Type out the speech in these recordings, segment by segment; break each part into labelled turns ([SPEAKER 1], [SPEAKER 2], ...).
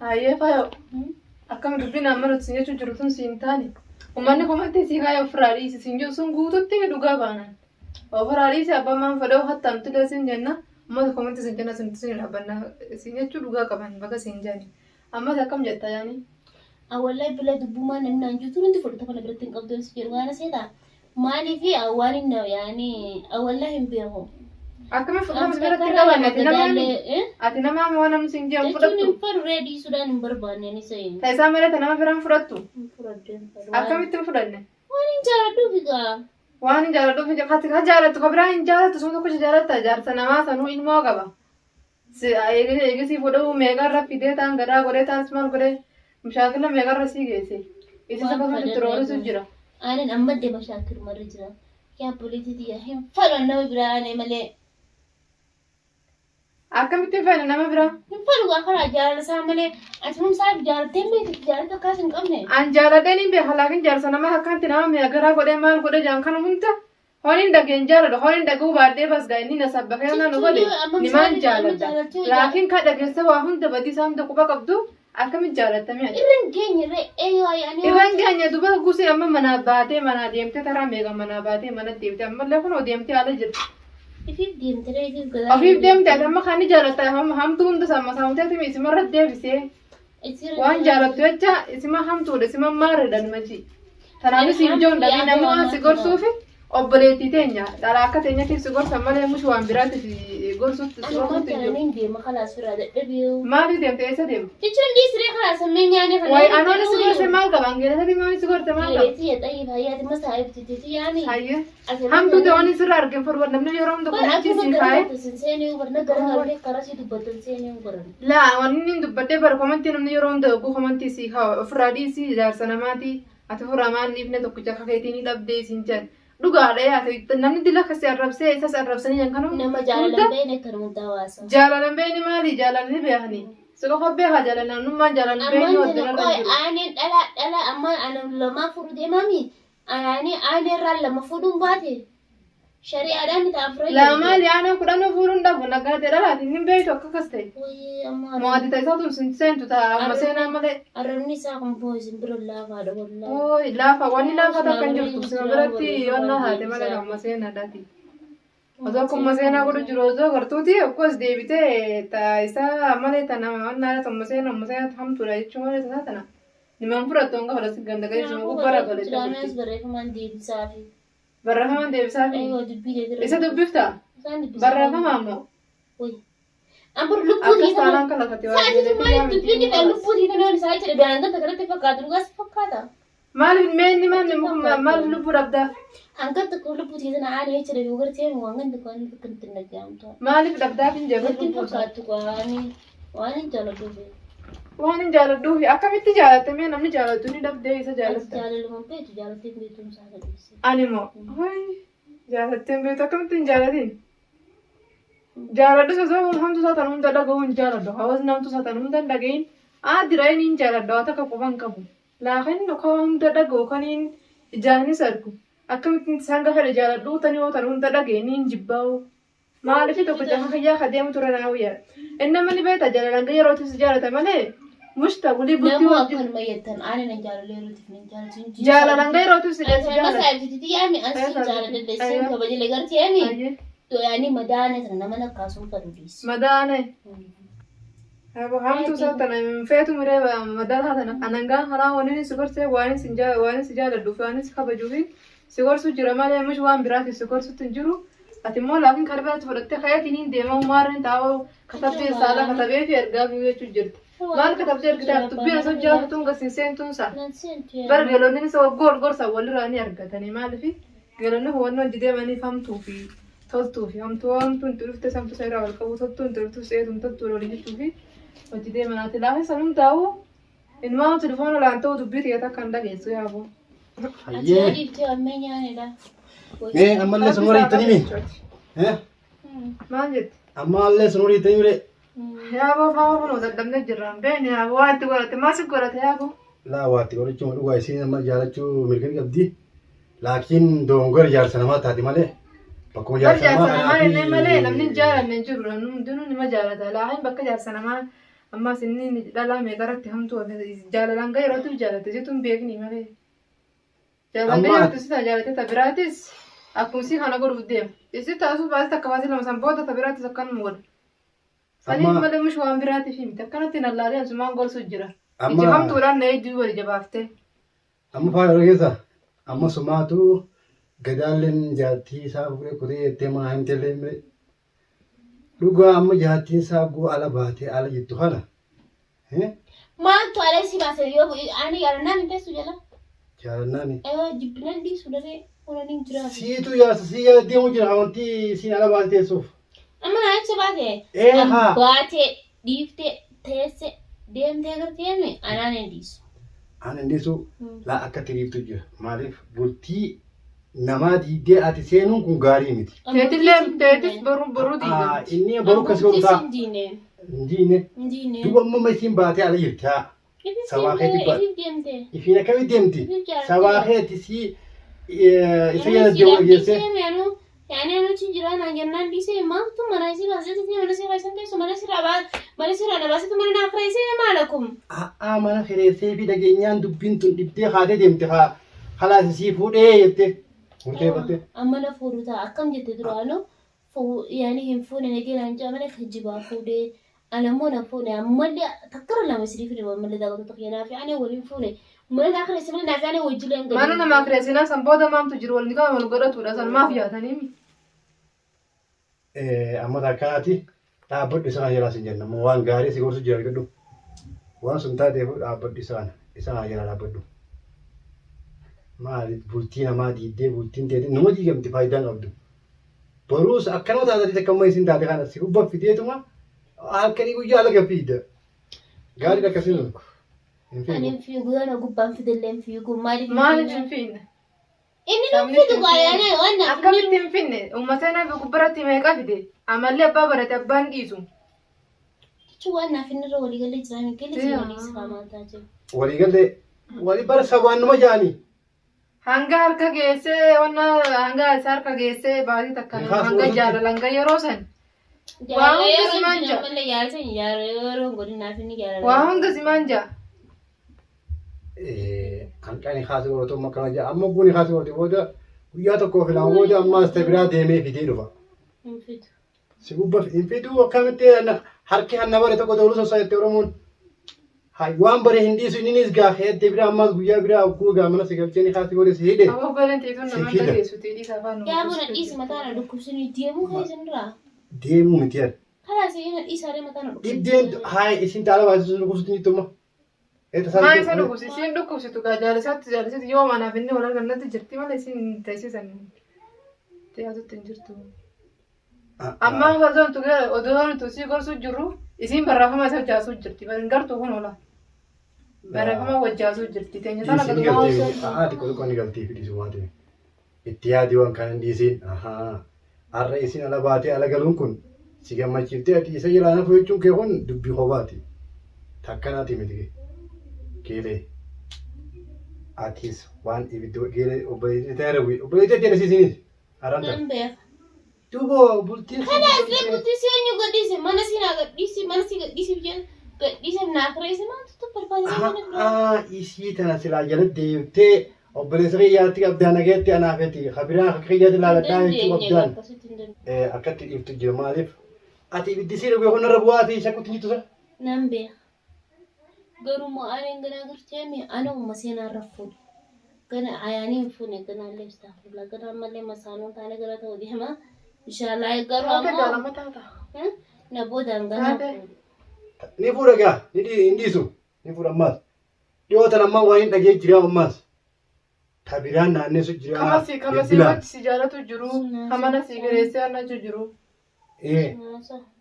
[SPEAKER 1] Hayyee faayoo. Akkam dubbiin amma nuti siin jechuun jiru tun siin taane. Uummanni komattee sii kaayee ofirraa dhiisi siin jiru sun guututti dhugaa baanan. Ofirraa dhiisi abbaan maan fedhoo hattamtu lee siin jenna. Uummata komattee siin jenna siin dhaabbanna siin jechuun dhugaa qaban bakka siin jaani. Ammas akkam jetta yaani.
[SPEAKER 2] Wallahi bila dubbumaan namni naan jiru hundi fudhata kana biratti hin qabdu si jedhu waan seetaa. Maaliif waan hin yaani wallahi hin beeku.
[SPEAKER 1] Akkamiin fudhatamu biratti qaban ati nama waan namni siin jedhamu fudhattu.
[SPEAKER 2] Jechuun hin reedii sudaan hin barbaanne ni sayin.
[SPEAKER 1] Ta'isaa malee nama biraan fudhattu.
[SPEAKER 2] Fudhadeen.
[SPEAKER 1] Akkamitti hin fudhanne?
[SPEAKER 2] Waan hin jaaladhuuf egaa.
[SPEAKER 1] Waan hin jaaladhuuf ka jaalattu ka biraan hin jaalattu sun tokko jaalatta jaarsa namaa sanuu ilmoo qaba. Eegisii fudhuu meeqarra fidee ta'an gadaa godhee ta'an maal godhee mushaakila meeqarra sii geesse. Isi saba kan itti roolisu jira.
[SPEAKER 2] Aanin amma deema shaakir marri jira. Yaa poliitii hin fadhan nama biraa malee.
[SPEAKER 1] Akkamitti fayyada nama biraa?
[SPEAKER 2] Hin fadhu karaa jaalala isaa malee ati humsaa jaalattee beekti jaalata akkas hin qabne.
[SPEAKER 1] An jaaladheen hin beeka laakiin jaarsa nama akkanti nama meeqarraa godhee maal godhee jaan kana hunda. Honin dhageen jaaladha honin dhaguu baadhee bas gaa inni na sabbakee na nu godhe nimaan jaaladha. Laakiin ka dhageessa waa hunda badii isaa hunda quba qabdu akkamitti jaalattamee ati?
[SPEAKER 2] Irraan keenya eeyyoo yaani.
[SPEAKER 1] Irraan keenya duba gusii amma manaa baatee manaa deemtee taraa meeqa manaa baatee mana deemtee ammallee kun deemtee haala jirti.
[SPEAKER 2] Ifiif deemtee ifiif gadaa.
[SPEAKER 1] Ofiif deemtee ati amma kan jaalatta hamtuu hunda sammasaamtee ati isimarra deebisee waan jaalattu jecha isima hamtuudha isima maarreedha nimachi. Kanaafis ijoon dhabee nama waan si gorsuufi. Obboleettii teenya dhala akka teenyatti si gorsan malee mushi waan biraatti si gorsuutti si gorsuutti
[SPEAKER 2] jiru. Ani deema kalaas firaa dadhabee.
[SPEAKER 1] Maali deemte eessa deema?
[SPEAKER 2] Jechuun dhiisiree kalaas sammee nyaanee kalaas.
[SPEAKER 1] Wayi anooni si gorse maal qaba? Angeelatti maali si gorse maal qaba?
[SPEAKER 2] Reetii yaxayii fayyaati masaa ibsiteeti yaani.
[SPEAKER 1] Hayyee. Hamtuu ta'anii sirraa argin furbar namni yeroo hunda kunuunchi si kaa'e.
[SPEAKER 2] Seenee barna gara galtee karaa si dubbatan seenee baran.
[SPEAKER 1] Laa wanni inni dubbadhee bara komantii namni yeroo hunda oguu komantii si haa ofirraa dhiisi jaarsa namaati ati ofirraa maal dhiifne tokkicha kakeetii ni dhabdee siin jedhe. Dhugaadha yaate namni dila kasi arrabsee isas arrabsanii yan kanu
[SPEAKER 2] nama jaalalan beene kan hundaa waasa
[SPEAKER 1] jaalalan beene maali jaalalli beekani soko hobbee haa jaalalan nummaan jaalalan beene waddina
[SPEAKER 2] kan jiru aaneen dhala amma aanan lama furu deemami aaneen raan lama fuudhuun baate shari'aadhaan itti afree
[SPEAKER 1] lama maali aaneen kudhan fuudhuun dhabu naggaatee dhalaati inni beeytu akka kas ta'e mo'ati ta'isaa tun sin seentu ta'a amma seenaa malee
[SPEAKER 2] arrabni isaa kun boo'isin bira laafaadha wallaahi
[SPEAKER 1] ooyi laafa wanni laafa takka hin jirtu sima biratti wanna haate malee amma seenaadhaati osoo akkuma seenaa godhu jiru osoo gartuuti akkos deebitee ta'isaa malee tana wanna amma seenaa hamtuudha jechuun malee tasaa tana nimaan fudhattu hanga fudhatti ganda gadi sima gubbara gale
[SPEAKER 2] jiraanis barreeffamaan deebisaafi
[SPEAKER 1] barreeffamaan deebisaafi isa dubbifta barreeffama ammoo
[SPEAKER 2] Ampun luput
[SPEAKER 1] Akka saanaan kan lafatti waan
[SPEAKER 2] maaliif dubbiin kan luput kan waan isaa jedhe daangaa kanatti fakkaatu dhugaas fakkaata.
[SPEAKER 1] maaliif meenni maaliif lubbuu dhabdaa
[SPEAKER 2] Angkat tokko luput kana aanee jedhe yoo gartee waan kan tokko kan itti nagaamtu.
[SPEAKER 1] maaliif dhabdaa hin jedhu
[SPEAKER 2] Itti fakkaatu waan hin jaaladhuuf.
[SPEAKER 1] waan hin jaaladhuufi akkamitti jaalatte mee namni jaalattu ni dhabdee isa jaalatta
[SPEAKER 2] Jaalaluma beetu jaalattee beetuun isaa gadhiise.
[SPEAKER 1] animoo jaalatteen beektu akkamitti hin jaalatin jaaladhu sosoo hamtu isaa tan hunda dhaga'uu hin jaaladhu hawaasni hamtu isaa tan hunda hin dhaga'iin diraayin hin jaaladhu waa takka quban qabu laakin kan hunda dhaga'u kaniin ijaanis argu akkamitti isaan gafadhe jaaladhu tani yoo tan hunda dhaga'een hin jibbaa'u maaliif tokko jaha kiyyaa kadeemu ture naa wayyaa inni mani beeta jaalalan yerootis jaalata malee mushta gulii butti
[SPEAKER 2] Namu akan mayatan aanee na jaalalee yerootiif na jaalatu.
[SPEAKER 1] jaalalan yerootis hidheessi
[SPEAKER 2] Masa
[SPEAKER 1] jaalata
[SPEAKER 2] ibsiti yaami ansi jaaladhe desin kabajalee garti yaami. To yaani madaane sana nama nakkaasuun fadhuudis.
[SPEAKER 1] madaane hamtu isaa tana feetu miree madaa tana anangaa haraa waniin si gorsee waan si jaaladhuuf waan si kabajuufi si gorsu jira malee mush waan biraatiif si gorsutti hin jiru ati immoo laakiin karbaatti fudhattee kayatiin hin deemamu maarreen taa'oo katabdee saala katabee fi ergaa fi jechuu jirti maal katabdee ergitaaf dubbiin osoo jaallatuun gasiin seentuun isaa bar geelonni isa gorsa walirraa ni argatanii maaliif geelonni hubannoo hojii deemaniif hamtuu fi toltuu fi hamtuun itti dhufte samtu isaa irraa wal qabu toltuun itti dhuftu seetuun toltuu waliin jechuu fi hojii deemanaati laafi sanuun taa'u ilmaa telefoona olaan ta'u dubbii ta'e takka hin dhageessu yaaboo.
[SPEAKER 2] Ati adiiftee ammee nyaanidha.
[SPEAKER 3] Mee ammallee sun horii ittanii mee?
[SPEAKER 1] Maal jetti?
[SPEAKER 3] Ammallee sun horii ittanii mee?
[SPEAKER 1] Yaaboo fa'aa kun dadhabnee jirra beekni yaaboo waan itti godhate maal si godhate yaaboo?
[SPEAKER 3] Laa waatti qorichuma dhugaa isiin amma jaalachuu mirga qabdi. Laakiin dongora jaarsa namaa taati malee. Bakkuma
[SPEAKER 1] jaarsa namaa inni malee namni jaalanne jiru hundinuu nima jaalata laakiin bakka jaarsa namaa Amma sinni dhalaa meeqarratti hamtuu jaalalaan ga'e yeroo jaalatte jechuun beekni malee. Jaalalaan ga'e yeroo sita jaalatte tabiraatis akkuma si kana godhuuf deema. Isi taasuu baasii takka baasii lama san booda tabiraatis akkanuma godha. Saniif malee mishi waan biraatiif himti akkanatti nallaalee asumaan gorsu jira. Iji hamtuudhaan na ejjuu wali jabaaftee.
[SPEAKER 3] Amma faaya keessa amma sumaatu gadaalleen jaartii isaa fuudhee kutee jettee maa hin tellee dhugaa amma jaartii isaa guu ala baatee ala jettu kana.
[SPEAKER 2] Maaltu ala si baasee yoo ani yaadannaan hin teessu jala.
[SPEAKER 3] Jaalannaani.
[SPEAKER 2] Jibbinaan dhiisu daree oolanii jira.
[SPEAKER 3] Siitu yaasa si deemu jira amantii siin ala baatee teessuuf.
[SPEAKER 2] Amma naan si baatee. Baatee dhiiftee teessee deemtee agartee anaan hin dhiisu.
[SPEAKER 3] Ani ndisu la akka tiriiftu jira. Maaliif bultii namaa diidee ati seenuun kun gaarii miti.
[SPEAKER 1] Teetis boruu diigaa.
[SPEAKER 3] Inni boruu kasi godhutaa. Ndiine. Duuba amma masiin baatee ala jirtaa. Sabaa keetti baate. Ifiin akkamitti deemti? Sabaa keetti si isa yana deemu geesse.
[SPEAKER 2] Yani anu cinjira na jangan di sini mah tu mana sih bahasa tu mana sih bahasa tu mana sih na bahasa tu mana nak rasa ni mana kum?
[SPEAKER 3] Mana kerese bi dagingnya dubin tu dibte hade demte ha halas si food yette. Murte bate.
[SPEAKER 2] Amma na food ta akam jette dulu anu food yani him food ni lagi lancar mana kejiba food alamu na food amma dia takkar lah masih di mana mana dah tu kena fi ane walin food mana nak rasa mana nak ane wajib yang
[SPEAKER 1] mana nama kerese na samboda mam tu jiru walin kau malu goda tu dah san mafia tani mi.
[SPEAKER 3] Amma takkaati dhaabbadhu isaan jalaa sin jenna waan gaarii si gorsu jira argadhu waan sun taateef dhaabbadhu isaan jalaa dhaabbadhu maali bultii namaa diiddee bultiin teeti nama diigamti faayidaan qabdu boruus akkanuma taatati takkamma isin taate kana si gubba fideetuma halkanii guyyaa laga fiida gaarii akkasii nulku
[SPEAKER 2] ani fiigu yana gubbaan fidelleen fiigu maaliif
[SPEAKER 1] hin fiinne
[SPEAKER 2] inni nu fidu gaayane wanna
[SPEAKER 1] akkamitti hin finne uummatana gubbaratti meeqa fide amallee abbaa barate abbaan dhiisu
[SPEAKER 2] jechuun wanna finirra waliigalee jiranii galee waliis qaamaa jiru
[SPEAKER 3] waliigalee walii bara sabaan nama jaanii
[SPEAKER 1] hanga harka geessee wanna hanga isa harka geessee baasii takka hanga jaalalan ga yeroo san waan hunda simanja
[SPEAKER 2] malee yaalsan yeroo godinaa finni jaalala
[SPEAKER 1] waan hunda simanja
[SPEAKER 3] kan kani khasi godhatu makana jaa amma buni khasi godhatu booda guyyaa tokko filan booda ammaas ta'e biraa deemee fidee dhufa. Si gubba hin fidu akkamitti harki hanna bare tokko ta'uu sosaa jettee Oromoon. Waan bare hin dhiisu innis gaafee jettee biraa ammaas guyyaa biraa akkuma gaamana si galchee ni khasi godhe si hidhe.
[SPEAKER 1] Amma balan teetuun nama dhageessu teedhii saafaan.
[SPEAKER 2] Yaa buna dhiisi mataana dhukkubsanii deemuu keessan dura.
[SPEAKER 3] Deemuu miti yaa.
[SPEAKER 2] Kalaas yana dhiisaalee mataana dhukkubsanii.
[SPEAKER 3] Dhibdeen haa isin taala baasisuun dhukkubsutti ni tumma.
[SPEAKER 1] Maa isa dhukkubsiisiin dhukkubsitu gaa jaalisitti yoo manaaf inni wal argannatti jirti malee isin teessisan dhiyaatutti hin jirtu. Amma odoo nuti si gorsuu jirru isin barreeffama isa hojjaasuu jirti. Gartuu kun oola. Barreeffama hojjaasuu jirti. Teenya sana galumaa osoo.
[SPEAKER 3] Haati qolqoonni galtii fidisuu waan ta'eef. Itti yaadii waan kana hin dhiisin. Har'a isin ala baatee ala galuun kun si gammachiiftee ati isa jalaana fudhachuun kee kun dubbii kophaati. Takkanaati miti. Geelee atis waan ibiddo geelee obboleettii ta'eera obboleettii jedhasiisinis aranta.
[SPEAKER 2] Nambeef.
[SPEAKER 3] Duuba bultiin.
[SPEAKER 2] Kana asirra bultii seenyu gadhiise mana siinaa gadhiisi mana si gadhiisiif jedhu gadhiise naaf reesse maaltu barbaachisa.
[SPEAKER 3] Isii tana silaa jala deemtee obboleessa kiyyaatti qabdaan dhageetti anaafetti kabiraan akka kiyyaatti laaladhaa jechuun qabdaan akkatti dhiiftu jira maaliif ati ibiddi sii dhugee hundarra bu'aatii shakkutti jirtu sa.
[SPEAKER 2] Nambeef. Garuu ani gana garteemi ana umma seenaa rafuudha. Gana ayaanii fuune gana illee istaafurla gana ammallee masaanuun taane gara ta'uu deema. Inshaallah garuu ammoo na boodaan gana fuudha.
[SPEAKER 3] Ni fuudha gaa ni dhiisu ni fuudha ammaas. Dhiyootan ammaa waan hin dhagee jira ammaas. Tabiraan naanneessu jira.
[SPEAKER 1] Kamasii wanti si jaalatu jiru hamana si gareessee annachuu jiru.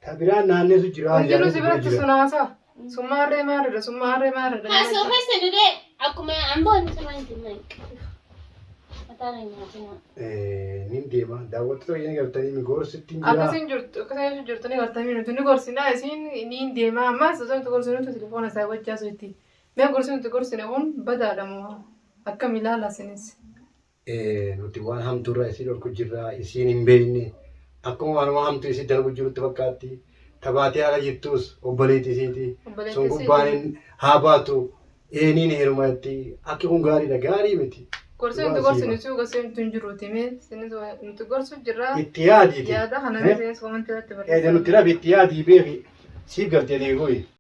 [SPEAKER 3] Tabiraan naanneessu jira.
[SPEAKER 1] Jiru si biratti sunaasa. Summaarree maalidha.
[SPEAKER 2] Asoo keessa dudee akkuma amboonni sumaan jiran. Mataana hin nyaatina.
[SPEAKER 3] Ni deema daawwattoota keenya galtanii mi gorsitti hin
[SPEAKER 1] jira. Akkasiin jirtu ni galtanii nuti ni gorsinaa isiin ni deema ammas osoo nuti gorsinu nuti telefoona isaa wajjaa soitti. Mee gorsinu nuti gorsine kun badaadha moo akkam ilaala isinis.
[SPEAKER 3] Nuti waan hamtuurraa isii dhorku jirra isiin hin beekne akkuma waan hamtuu isii darbu jirutti fakkaatti. tabaatee ala jirtus obboleetti isiiti.
[SPEAKER 1] Obboleetti
[SPEAKER 3] Sun
[SPEAKER 1] isiiti.
[SPEAKER 3] gubbaan haa baatu eeniin heerumatti akki kun gaariidha gaarii miti.
[SPEAKER 1] Gorsee nuti gorsinu si gorsee nuti hin jiruuti mee sinis nuti gorsu jirra.
[SPEAKER 3] Itti yaadiiti.
[SPEAKER 1] Yaada kana nuti komantii irratti
[SPEAKER 3] Eeda nuti dhabi itti yaadii beeki siif galtee deebi'u.